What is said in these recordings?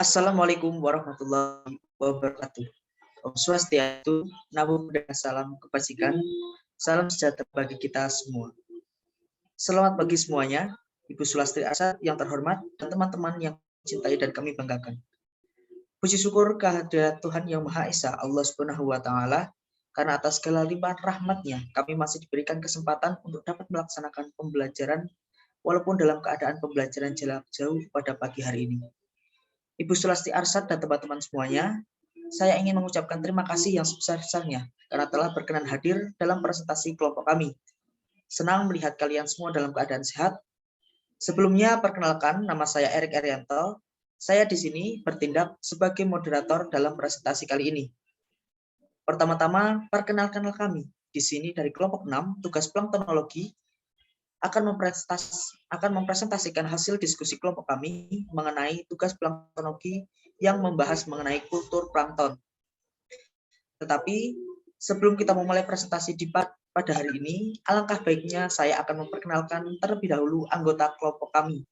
Assalamualaikum warahmatullahi wabarakatuh. Om Swastiastu, Namo Buddhaya, salam kebajikan, salam sejahtera bagi kita semua. Selamat pagi semuanya, Ibu Sulastri Asad yang terhormat dan teman-teman yang cintai dan kami banggakan. Puji syukur kehadirat Tuhan Yang Maha Esa, Allah Subhanahu wa Ta'ala, karena atas segala limpahan rahmat-Nya kami masih diberikan kesempatan untuk dapat melaksanakan pembelajaran walaupun dalam keadaan pembelajaran jarak jauh pada pagi hari ini. Ibu Sulasti Arsad dan teman-teman semuanya, saya ingin mengucapkan terima kasih yang sebesar-besarnya karena telah berkenan hadir dalam presentasi kelompok kami. Senang melihat kalian semua dalam keadaan sehat. Sebelumnya, perkenalkan, nama saya Erik Erianto. Saya di sini bertindak sebagai moderator dalam presentasi kali ini. Pertama-tama, perkenalkanlah kami. Di sini dari kelompok 6, tugas planktonologi, akan mempresentasikan hasil diskusi kelompok kami mengenai tugas planktonologi yang membahas mengenai kultur plankton. Tetapi sebelum kita memulai presentasi pada hari ini, alangkah baiknya saya akan memperkenalkan terlebih dahulu anggota kelompok kami.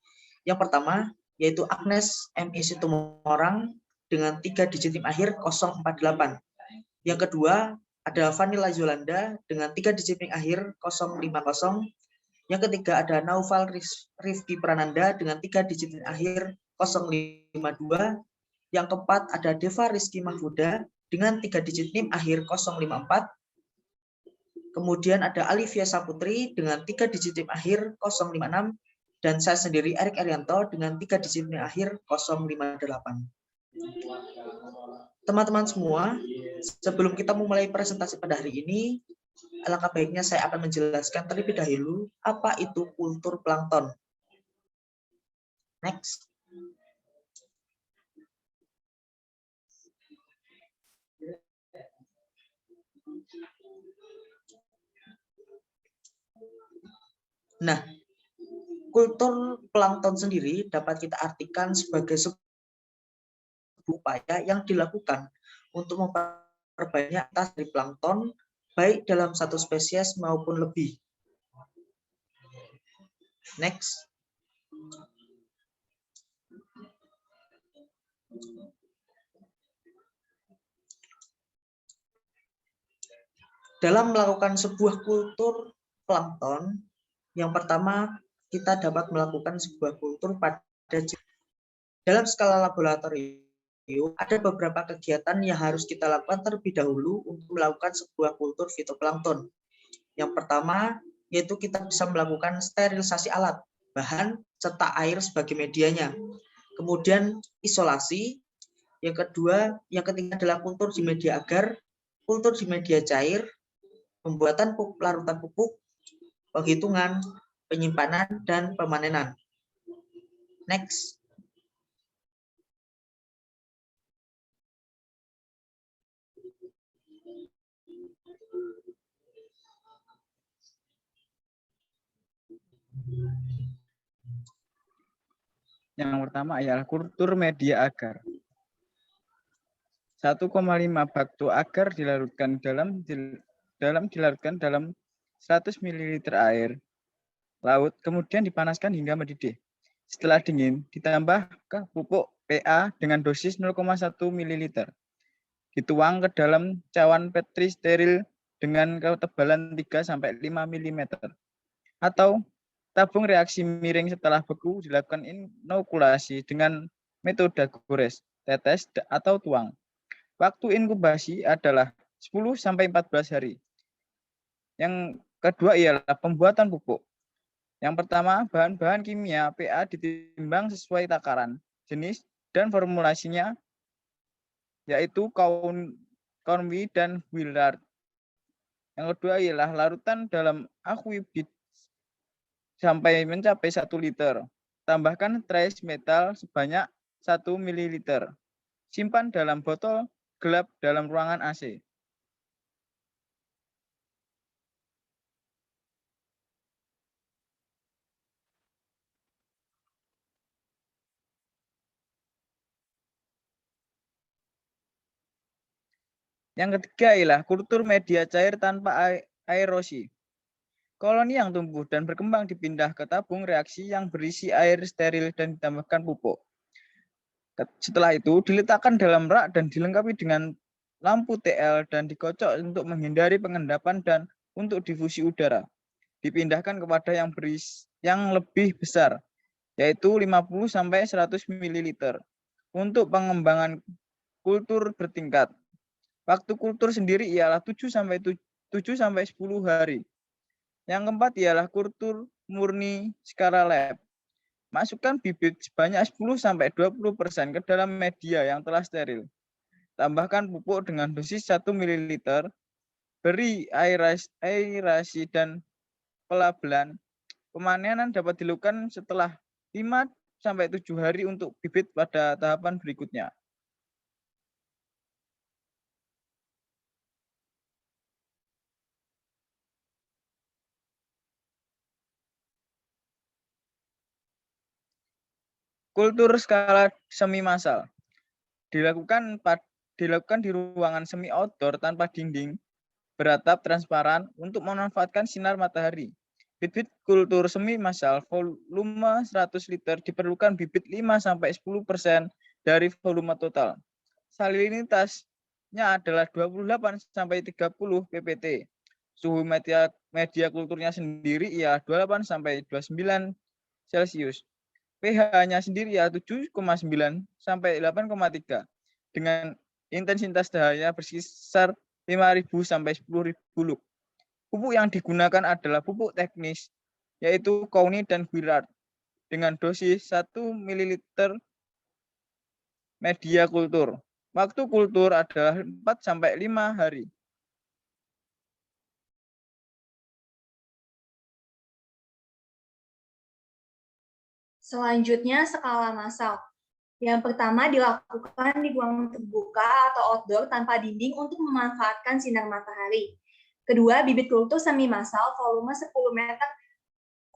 Yang pertama, yaitu Agnes M. Situmorang dengan 3 digit NIM akhir 048. Yang kedua, ada Vanilla Yolanda dengan 3 digit NIM akhir 050. Yang ketiga ada Naufal Rifki Prananda dengan 3 digit NIM akhir 052. Yang keempat ada Deva Rizky Mahfuda dengan 3 digit NIM akhir 054. Kemudian ada Alivia Saputri dengan 3 digit NIM akhir 056. Dan saya sendiri Erik Erianto dengan 3 digit NIM akhir 058. Teman-teman semua, sebelum kita memulai presentasi pada hari ini, alangkah baiknya saya akan menjelaskan terlebih dahulu apa itu kultur plankton. Next. Nah, kultur plankton sendiri dapat kita artikan sebagai sebuah upaya yang dilakukan untuk memperbanyak aktivitas dari plankton baik dalam satu spesies maupun lebih. Next. Dalam melakukan sebuah kultur plankton, yang pertama kita dapat melakukan sebuah kultur pada dalam skala laboratorium ada beberapa kegiatan yang harus kita lakukan terlebih dahulu untuk melakukan sebuah kultur fitoplankton. Yang pertama yaitu kita bisa melakukan sterilisasi alat, bahan, serta air sebagai medianya. Kemudian isolasi. Yang kedua, yang ketiga adalah kultur di media agar, kultur di media cair, pembuatan larutan pupuk, penghitungan, penyimpanan, dan pemanenan. Next. Yang pertama adalah kultur media agar. 1,5 bakto agar dilarutkan dalam 100 ml air laut, kemudian dipanaskan hingga mendidih. Setelah dingin, ditambah ke pupuk PA dengan dosis 0,1 ml. Dituang ke dalam cawan petri steril dengan ketebalan 3-5 mm. Atau tabung reaksi miring setelah beku dilakukan inokulasi dengan metode gores, tetes, atau tuang. Waktu inkubasi adalah 10-14 hari. Yang kedua ialah pembuatan pupuk. Yang pertama, bahan-bahan kimia PA ditimbang sesuai takaran, jenis, dan formulasinya, yaitu Cowney dan Willard. Yang kedua ialah larutan dalam aquavit sampai mencapai 1 liter. Tambahkan trace metal sebanyak 1 ml. Simpan dalam botol gelap dalam ruangan AC. Yang ketiga ialah kultur media cair tanpa aerosi. Koloni yang tumbuh dan berkembang dipindah ke tabung reaksi yang berisi air steril dan ditambahkan pupuk. Setelah itu diletakkan dalam rak dan dilengkapi dengan lampu TL dan dikocok untuk menghindari pengendapan dan untuk difusi udara. Dipindahkan kepada yang lebih besar, yaitu 50-100 ml. Untuk pengembangan kultur bertingkat. Waktu kultur sendiri ialah 7-10 hari. Yang keempat ialah kultur murni skala lab. Masukkan bibit sebanyak 10-20% ke dalam media yang telah steril. Tambahkan pupuk dengan dosis 1 ml. Beri aerasi dan pelabelan. Pemanenan dapat dilakukan setelah 5-7 hari untuk bibit pada tahapan berikutnya. Kultur skala semi massal dilakukan di ruangan semi outdoor tanpa dinding beratap transparan untuk memanfaatkan sinar matahari. Bibit kultur semi massal volume 100 liter diperlukan bibit 5-10% dari volume total. Salinitasnya adalah 28-30 ppt. Suhu media kulturnya sendiri ialah 28-29 Celcius. pH-nya sendiri ya 7,9 sampai 8,3 dengan intensitas cahaya berkisar 5.000 sampai 10.000 lux. Pupuk yang digunakan adalah pupuk teknis yaitu Kowni dan Guirard dengan dosis 1 ml media kultur. Waktu kultur adalah 4-5 hari. Selanjutnya, skala massal. Yang pertama dilakukan di ruang terbuka atau outdoor tanpa dinding untuk memanfaatkan sinar matahari. Kedua, bibit kultur semi massal volume 10 meter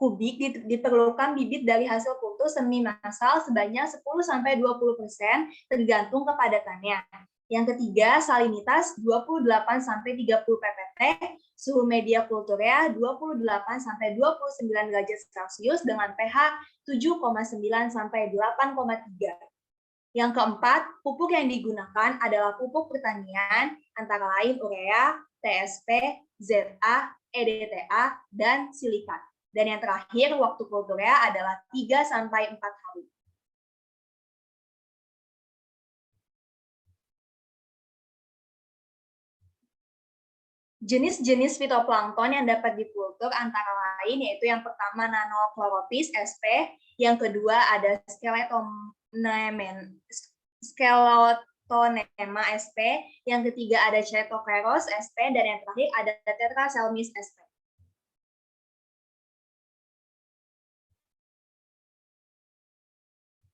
kubik diperlukan bibit dari hasil kultur semi massal sebanyak 10-20% tergantung kepadatannya. Yang ketiga, salinitas 28-30 ppt, suhu media kulturnya 28-29 derajat Celcius dengan pH 7,9 sampai 8,3. Yang keempat, pupuk yang digunakan adalah pupuk pertanian antara lain urea, TSP, ZA, EDTA, dan silikat. Dan yang terakhir, waktu kulturnya adalah 3-4 hari. Jenis-jenis fitoplankton yang dapat dikultur antara lain yaitu yang pertama Nanochloropis sp, yang kedua ada Sclerotonema sp, yang ketiga ada Chaetokeros sp, dan yang terakhir ada Tetraselmis sp.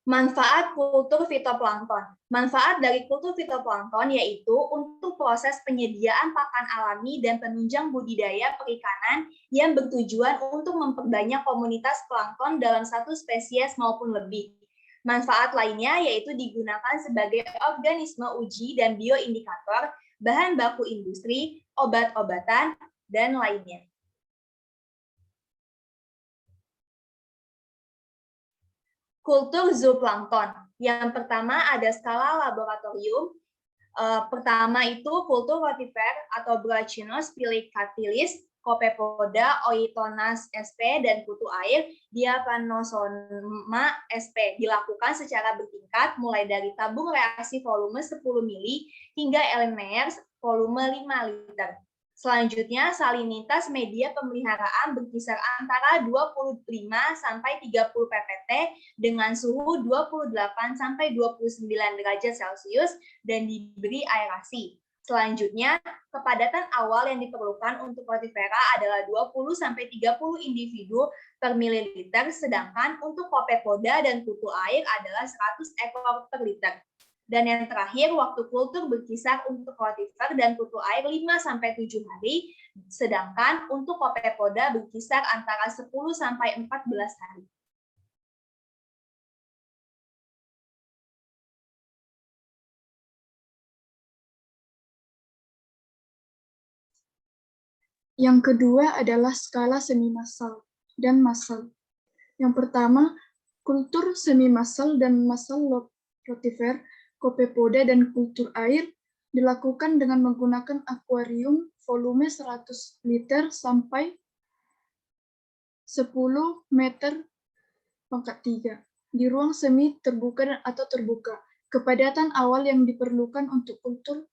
Manfaat kultur fitoplankton. Manfaat dari kultur fitoplankton yaitu untuk proses penyediaan pakan alami dan penunjang budidaya perikanan yang bertujuan untuk memperbanyak komunitas plankton dalam satu spesies maupun lebih. Manfaat lainnya yaitu digunakan sebagai organisme uji dan bioindikator, bahan baku industri, obat-obatan, dan lainnya. Kultur zooplankton. Yang pertama ada skala laboratorium. Pertama itu kultur rotifer atau Brachynos pilicatilis, Copepoda oitonas sp, dan kutu air Diapanosoma sp dilakukan secara bertingkat mulai dari tabung reaksi volume 10 mili hingga Erlenmeyers volume 5 liter. Selanjutnya, salinitas media pemeliharaan berkisar antara 25-30 ppt dengan suhu 28-29 derajat Celcius dan diberi aerasi. Selanjutnya, kepadatan awal yang diperlukan untuk rotifera adalah 20-30 individu per mililiter, sedangkan untuk Copepoda dan kutu air adalah 100 ekor per liter. Dan yang terakhir, waktu kultur berkisar untuk rotifer dan kutu air 5-7 hari, sedangkan untuk Copepoda berkisar antara 10-14 hari. Yang kedua adalah skala semi-massal dan massal. Yang pertama, kultur semi-massal dan massal rotifer, copepoda, dan kultur air dilakukan dengan menggunakan akuarium volume 100 liter sampai 10 meter pangkat 3 di ruang semi terbuka dan atau terbuka. Kepadatan awal yang diperlukan untuk kultur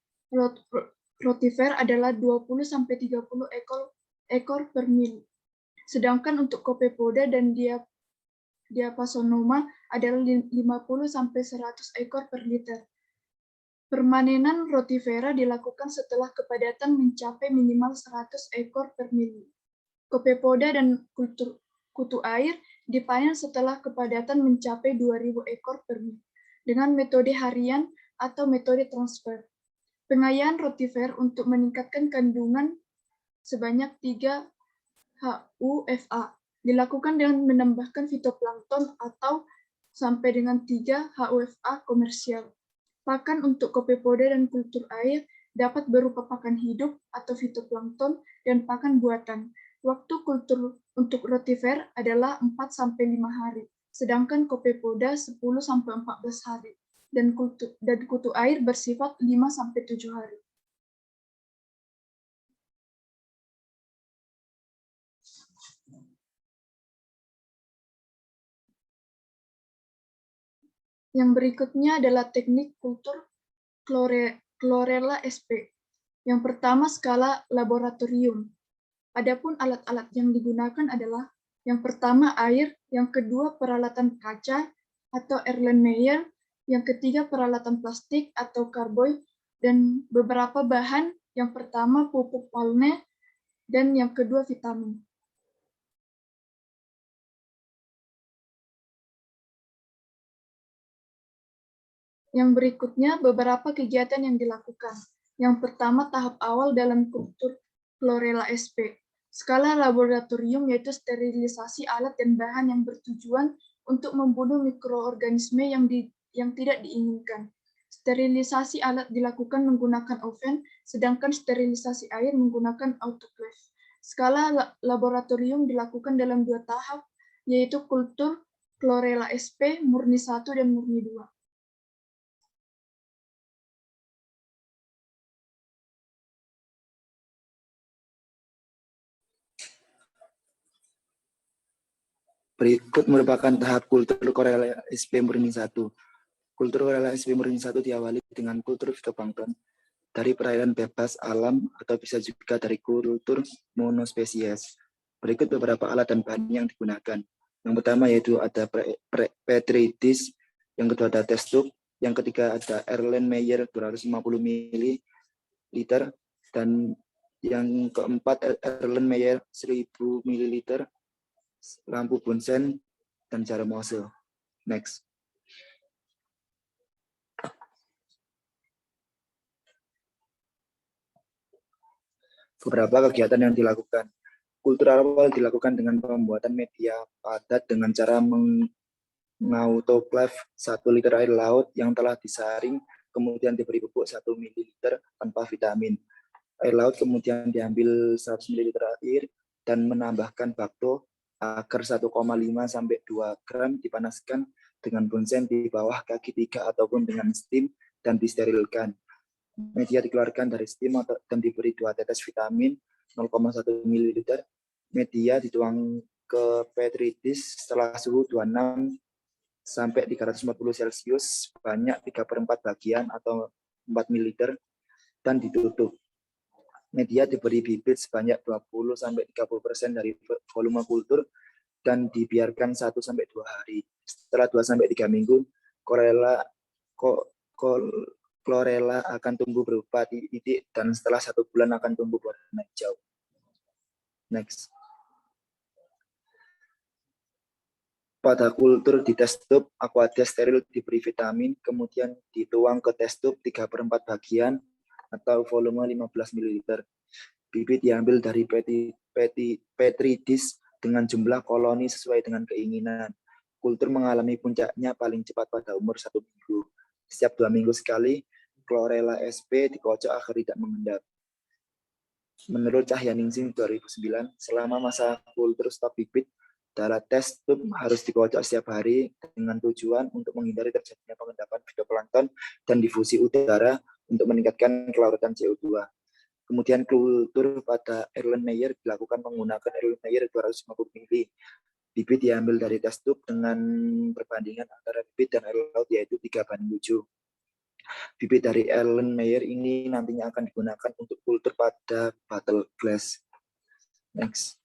rotifer adalah 20-30 ekor per mil. Sedangkan untuk copepoda dan diapasonoma adalah 50-100 ekor per liter. Permanenan rotifera dilakukan setelah kepadatan mencapai minimal 100 ekor per mil. Copepoda dan kutu air dipanen setelah kepadatan mencapai 2.000 ekor per mil dengan metode harian atau metode transfer. Pengayaan rotifer untuk meningkatkan kandungan sebanyak 3 HUFA dilakukan dengan menambahkan fitoplankton atau sampai dengan 3 HUFA komersial. Pakan untuk copepoda dan kultur air dapat berupa pakan hidup atau fitoplankton dan pakan buatan. Waktu kultur untuk rotifer adalah 4-5 hari, sedangkan copepoda 10-14 hari, dan kutu air bersifat 5-7 hari. Yang berikutnya adalah teknik kultur Chlorella sp. Yang pertama skala laboratorium. Adapun alat-alat yang digunakan adalah yang pertama air, yang kedua peralatan kaca atau Erlenmeyer, yang ketiga peralatan plastik atau karboid, dan beberapa bahan, yang pertama pupuk walne, dan yang kedua vitamin. Yang berikutnya beberapa kegiatan yang dilakukan. Yang pertama tahap awal dalam kultur Chlorella sp. Skala laboratorium yaitu sterilisasi alat dan bahan yang bertujuan untuk membunuh mikroorganisme yang tidak diinginkan. Sterilisasi alat dilakukan menggunakan oven, sedangkan sterilisasi air menggunakan autoclave. Skala laboratorium dilakukan dalam 2 tahap, yaitu kultur Chlorella sp murni 1 dan murni 2. Berikut merupakan tahap kultur Chlorella sp murni 1. Kultur Chlorella sp murni 1 diawali dengan kultur fitoplankton dari perairan bebas alam atau bisa juga dari kultur monospesies. Berikut beberapa alat dan bahan yang digunakan. Yang pertama yaitu ada petri dish, yang kedua ada test tube, yang ketiga ada Erlenmeyer 250 ml, dan yang keempat Erlenmeyer 1000 ml, lampu Bunsen, dan jarum Mosel. Next. Beberapa kegiatan yang dilakukan. Kultur awal dilakukan dengan pembuatan media padat dengan cara mengautoclave 1 liter air laut yang telah disaring, kemudian diberi pupuk 1 ml tanpa vitamin. Air laut kemudian diambil 100 ml air dan menambahkan bakto agar 1,5 sampai 2 gram dipanaskan dengan bunsen di bawah kaki 3 ataupun dengan steam dan disterilkan. Media dikeluarkan dari steam dan diberi 2 tetes vitamin 0,1 ml. Media dituang ke petri dish setelah suhu 26 sampai 340 Celcius sebanyak 3/4 bagian atau 4 ml dan ditutup. Media diberi bibit sebanyak 20-30% dari volume kultur dan dibiarkan 1-2 hari. Setelah 2-3 minggu, Chlorella akan tumbuh berupa titik dan setelah 1 bulan akan tumbuh berwarna hijau. Next. Pada kultur di test tube, aquadia steril diberi vitamin, kemudian dituang ke test tube 3/4 bagian atau volume 15 ml. Bibit diambil dari petri dish dengan jumlah koloni sesuai dengan keinginan. Kultur mengalami puncaknya paling cepat pada umur 1 minggu. Setiap 2 minggu sekali, Chlorella sp dikocok agar tidak mengendap. Menurut Cahyaningsih 2009, selama masa kultur stok bibit Sementara tes tube harus dikocok setiap hari dengan tujuan untuk menghindari terjadinya pengendapan fitoplankton dan difusi udara untuk meningkatkan kelarutan CO2. Kemudian kultur pada Erlenmeyer dilakukan menggunakan Erlenmeyer 250 ml. Bibit diambil dari tes tube dengan perbandingan antara bibit dan air laut yaitu 3:7. Bibit dari Erlenmeyer ini nantinya akan digunakan untuk kultur pada bottle glass. Next.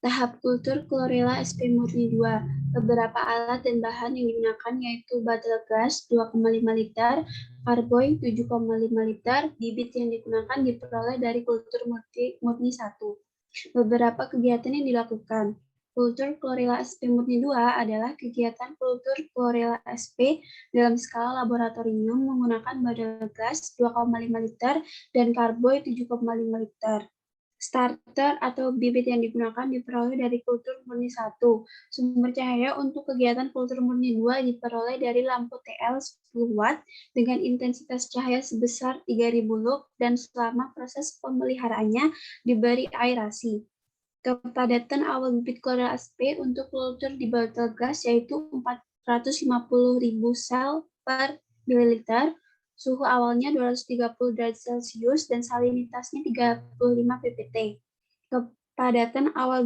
Tahap kultur Chlorella sp murni 2. Beberapa alat dan bahan yang digunakan yaitu bottle glass 2,5 liter, carboy 7,5 liter, bibit yang digunakan diperoleh dari kultur murni 1. Beberapa kegiatan yang dilakukan. Kultur Chlorella sp murni 2 adalah kegiatan kultur Chlorella sp dalam skala laboratorium menggunakan bottle glass 2,5 liter dan carboy 7,5 liter. Starter atau bibit yang digunakan diperoleh dari kultur murni 1. Sumber cahaya untuk kegiatan kultur murni 2 diperoleh dari lampu TL 10 watt dengan intensitas cahaya sebesar 3000 lux dan selama proses pemeliharaannya diberi aerasi. Kepadatan awal bibit Chlorella sp untuk kultur di bottle glass yaitu 450.000 sel per mililiter. Suhu awalnya 230 derajat Celcius dan salinitasnya 35 ppt. Kepadatan awal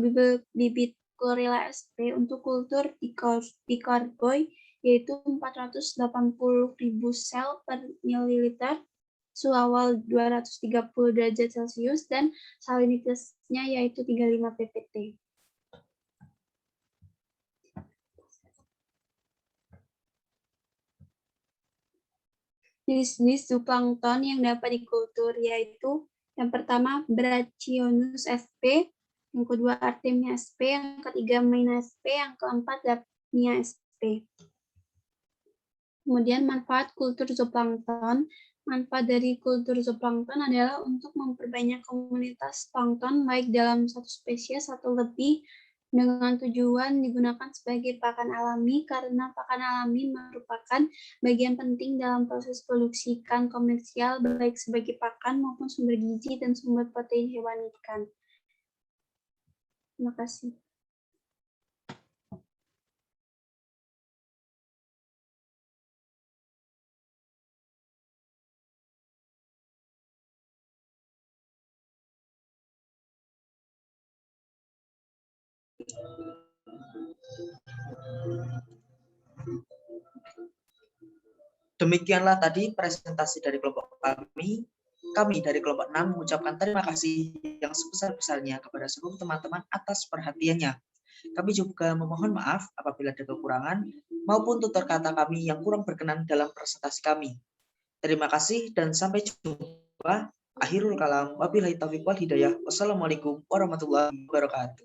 bibit Chlorella sp untuk kultur di carboy yaitu 480.000 sel per mililiter, suhu awal 230 derajat Celcius dan salinitasnya yaitu 35 ppt. Jenis-jenis zooplankton yang dapat dikultur yaitu yang pertama Brachyonus sp, yang kedua Artemia sp, yang ketiga Maina sp, yang keempat Daphnia sp. Kemudian manfaat kultur zooplankton. Manfaat dari kultur zooplankton adalah untuk memperbanyak komunitas plankton baik dalam satu spesies atau lebih dengan tujuan digunakan sebagai pakan alami karena pakan alami merupakan bagian penting dalam proses produksi ikan komersial baik sebagai pakan maupun sumber gizi dan sumber protein hewan ikan. Terima kasih. Demikianlah tadi presentasi dari kelompok kami. Kami dari kelompok 6 mengucapkan terima kasih yang sebesar-besarnya kepada seluruh teman-teman atas perhatiannya. Kami juga memohon maaf apabila ada kekurangan maupun tutur kata kami yang kurang berkenan dalam presentasi kami. Terima kasih dan sampai jumpa. Akhirul kalam. Wabillahi taufiq wal hidayah. Wassalamualaikum warahmatullahi wabarakatuh.